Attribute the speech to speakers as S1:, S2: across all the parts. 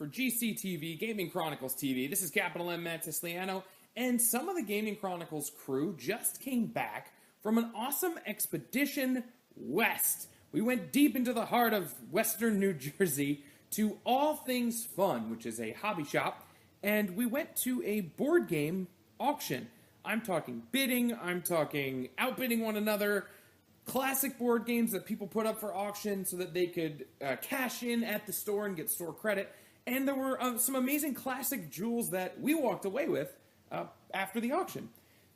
S1: for GCTV, Gaming Chronicles TV. This is Capital M Matt Tisliano, and some of the Gaming Chronicles crew just came back from an awesome expedition west. We went deep into the heart of western New Jersey to All Things Fun, which is a hobby shop, and we went to a board game auction. I'm talking bidding, I'm talking outbidding one another, classic board games that people put up for auction so that they could cash in at the store and get store credit. And there were some amazing classic jewels that we walked away with after the auction.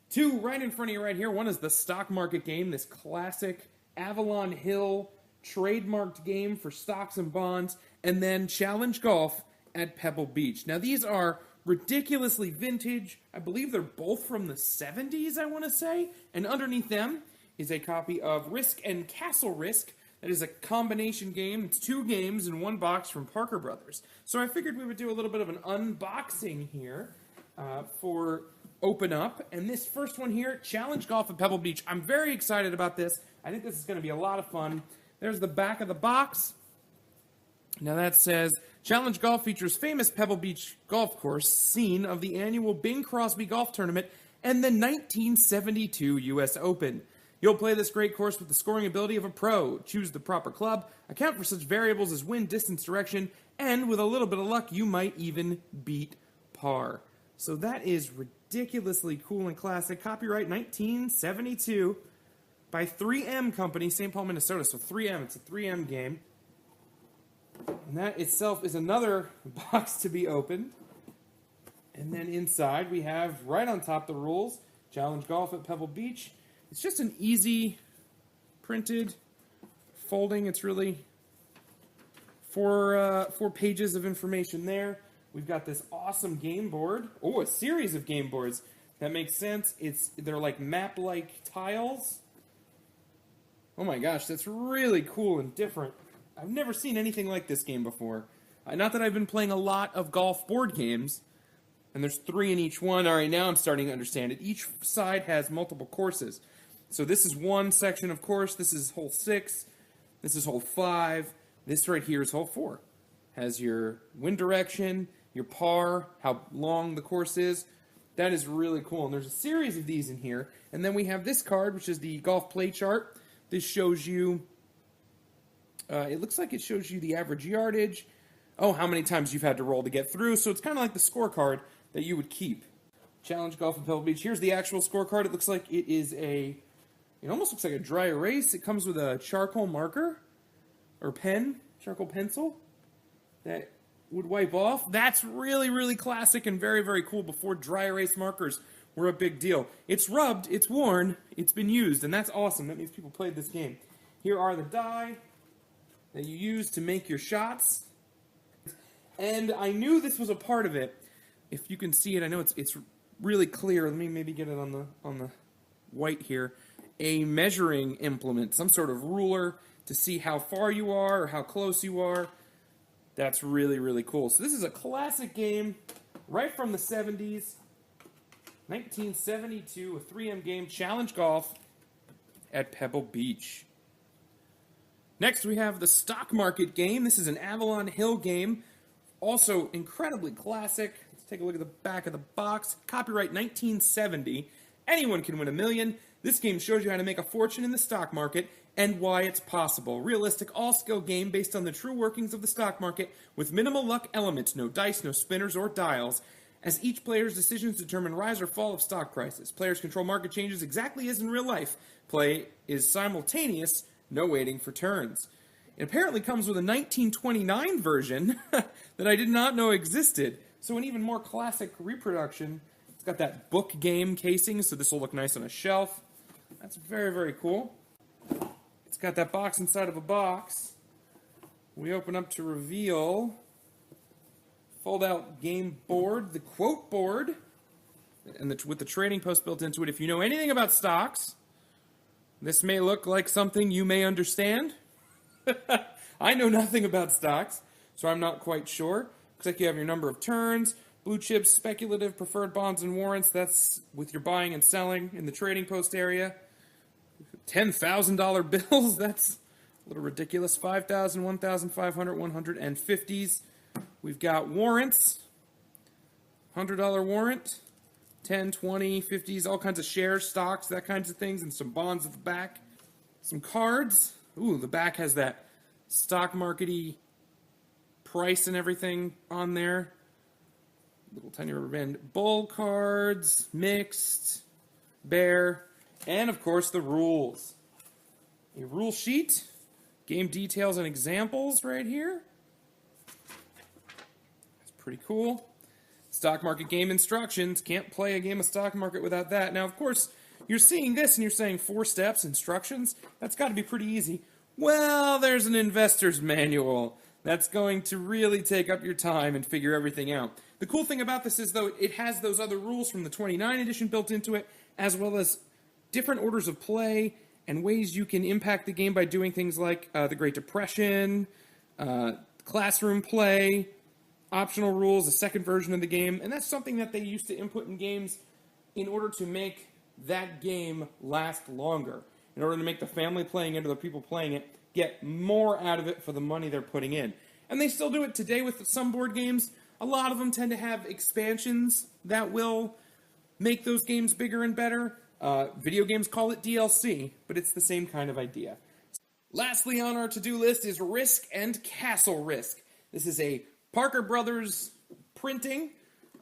S1: Two right in front of you right here. One is the Stock Market game, this classic Avalon Hill trademarked game for stocks and bonds, and then Challenge Golf at Pebble Beach. Now these are ridiculously vintage. I believe they're both from the 70s, I want to say. And underneath them is a copy of Risk and Castle Risk. That is a combination game. It's two games in one box from Parker Brothers. So I figured we would do a little bit of an unboxing here for Open Up. And this first one here, Challenge Golf at Pebble Beach. I'm very excited about this. I think this is going to be a lot of fun. There's the back of the box. Now that says, Challenge Golf features famous Pebble Beach golf course, scene of the annual Bing Crosby Golf Tournament and the 1972 U.S. Open. You'll play this great course with the scoring ability of a pro. Choose the proper club, account for such variables as wind, distance, direction, and with a little bit of luck, you might even beat par. So that is ridiculously cool and classic. Copyright 1972 by 3M Company, St. Paul, Minnesota. So 3M, it's a 3M game. And that itself is another box to be opened. And then inside we have, right on top, the rules. Challenge Golf at Pebble Beach. It's just an easy printed folding. It's really four pages of information there. We've got this awesome game board. Oh, a series of game boards. That makes sense. They're like map-like tiles. Oh my gosh, that's really cool and different. I've never seen anything like this game before. Not that I've been playing a lot of golf board games, and there's 3 in each one. All right, now I'm starting to understand it. Each side has multiple courses. So this is one section of course. This is hole 6. This is hole 5. This right here is hole 4. Has your wind direction, your par, how long the course is. That is really cool. And there's a series of these in here. And then we have this card, which is the golf play chart. This shows you, it looks like it shows you the average yardage. Oh, how many times you've had to roll to get through. So it's kind of like the scorecard that you would keep. Challenge Golf at Pebble Beach. Here's the actual scorecard. It looks like it almost looks like a dry erase. It comes with a charcoal marker or pen, charcoal pencil that would wipe off. That's really, really classic and very, very cool. Before dry erase markers were a big deal. It's rubbed, it's worn, it's been used, and that's awesome. That means people played this game. Here are the die that you use to make your shots. And I knew this was a part of it. If you can see it, I know it's really clear. Let me maybe get it on the white here. A measuring implement, some sort of ruler to see how far you are or how close you are. That's really, really cool. So this is a classic game right from the 70s. 1972, a 3M game, Challenge Golf at Pebble Beach. Next we have the Stock Market game. This is an Avalon Hill game. Also incredibly classic. Let's take a look at the back of the box. Copyright 1970. Anyone can win $1 million. This game shows you how to make a fortune in the stock market and why it's possible. Realistic all-skill game based on the true workings of the stock market with minimal luck elements, no dice, no spinners, or dials. As each player's decisions determine rise or fall of stock prices. Players control market changes exactly as in real life. Play is simultaneous, no waiting for turns. It apparently comes with a 1929 version that I did not know existed. So an even more classic reproduction. It's got that book game casing, so this will look nice on a shelf. That's very, very cool. It's got that box inside of a box. We open up to reveal fold-out game board, the quote board, and with the trading post built into it. If you know anything about stocks, this may look like something you may understand. I know nothing about stocks, so I'm not quite sure. Looks like you have your number of turns, blue chips, speculative, preferred bonds, and warrants. That's with your buying and selling in the trading post area. $10,000 bills, that's a little ridiculous. 5,000, 1,500, 150s. We've got warrants, $100 warrant, 10, 20, 50s, all kinds of shares, stocks, that kinds of things, and some bonds at the back. Some cards. Ooh, the back has that stock market-y price and everything on there. Little tiny rubber band. Bull cards, mixed, bear, and of course the rules. A rule sheet, game details and examples right here. That's pretty cool. Stock market game instructions. Can't play a game of stock market without that. Now, of course, you're seeing this and you're saying 4 steps, instructions. That's got to be pretty easy. Well, there's an investor's manual. That's going to really take up your time and figure everything out. The cool thing about this is, though, it has those other rules from the 29 edition built into it, as well as different orders of play and ways you can impact the game by doing things like the Great Depression, classroom play, optional rules, a second version of the game, and that's something that they used to input in games in order to make that game last longer, in order to make the family playing it or the people playing it get more out of it for the money they're putting in. And they still do it today with some board games. A lot of them tend to have expansions that will make those games bigger and better. Video games call it DLC, but it's the same kind of idea. Lastly on our to-do list is Risk and Castle Risk. This is a Parker Brothers printing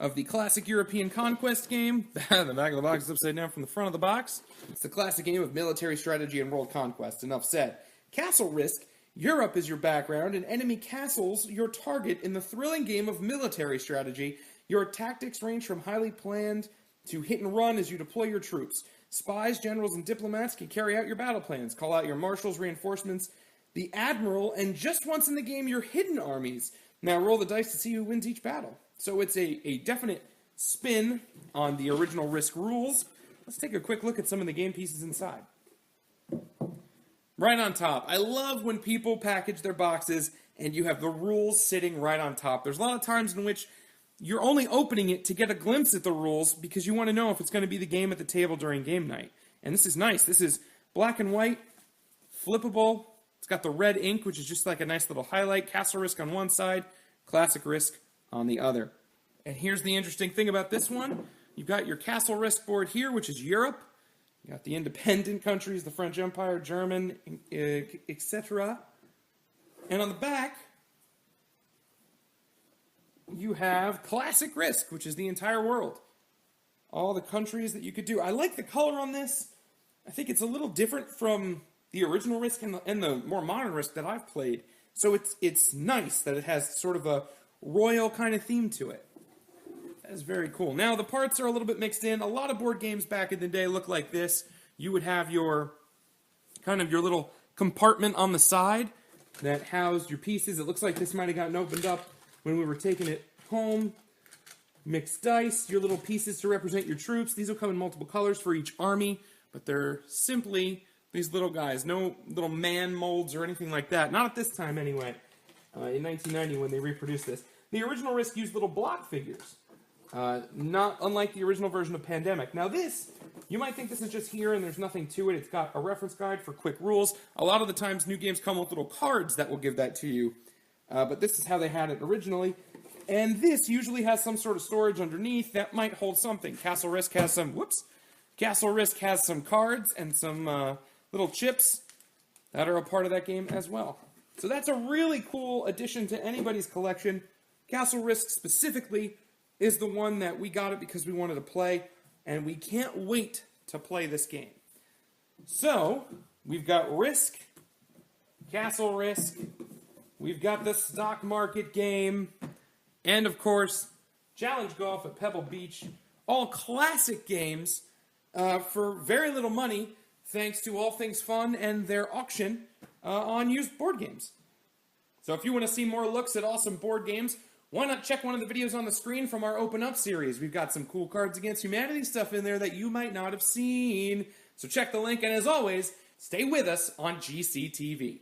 S1: of the classic European conquest game. The back of the box is upside down from the front of the box. It's the classic game of military strategy and world conquest. Enough said. Castle Risk. Europe is your background, and enemy castles your target in the thrilling game of military strategy. Your tactics range from highly planned to hit and run as you deploy your troops. Spies, generals, and diplomats can carry out your battle plans, call out your marshals, reinforcements, the admiral, and just once in the game, your hidden armies. Now roll the dice to see who wins each battle. So it's a definite spin on the original Risk rules. Let's take a quick look at some of the game pieces inside. Right on top. I love when people package their boxes and you have the rules sitting right on top. There's a lot of times in which you're only opening it to get a glimpse at the rules because you want to know if it's going to be the game at the table during game night. And this is nice. This is black and white, flippable. It's got the red ink, which is just like a nice little highlight. Castle Risk on one side, Classic Risk on the other. And here's the interesting thing about this one. You've got your Castle Risk board here, which is Europe. You got the independent countries, the French Empire, German, etc. And on the back, you have Classic Risk, which is the entire world. All the countries that you could do. I like the color on this. I think it's a little different from the original Risk and the more modern Risk that I've played. So it's nice that it has sort of a royal kind of theme to it. That is very cool. Now, the parts are a little bit mixed in. A lot of board games back in the day look like this. You would have your little compartment on the side that housed your pieces. It looks like this might have gotten opened up when we were taking it home. Mixed dice, your little pieces to represent your troops. These will come in multiple colors for each army, but they're simply these little guys. No little man molds or anything like that. Not at this time, anyway. In 1990, when they reproduced this. The original Risk used little block figures. Not unlike the original version of Pandemic. Now this, you might think this is just here and there's nothing to it. It's got a reference guide for quick rules. A lot of the times new games come with little cards that will give that to you. But this is how they had it originally. And this usually has some sort of storage underneath that might hold something. Castle Risk has some cards and some little chips that are a part of that game as well. So that's a really cool addition to anybody's collection. Castle Risk specifically is the one that we got it because we wanted to play, and we can't wait to play this game. So, we've got Risk, Castle Risk, we've got the stock market game, and of course, Challenge Golf at Pebble Beach. All classic games for very little money, thanks to All Things Fun and their auction on used board games. So if you want to see more looks at awesome board games, why not check one of the videos on the screen from our Open Up series? We've got some cool Cards Against Humanity stuff in there that you might not have seen. So check the link, and as always, stay with us on GCTV.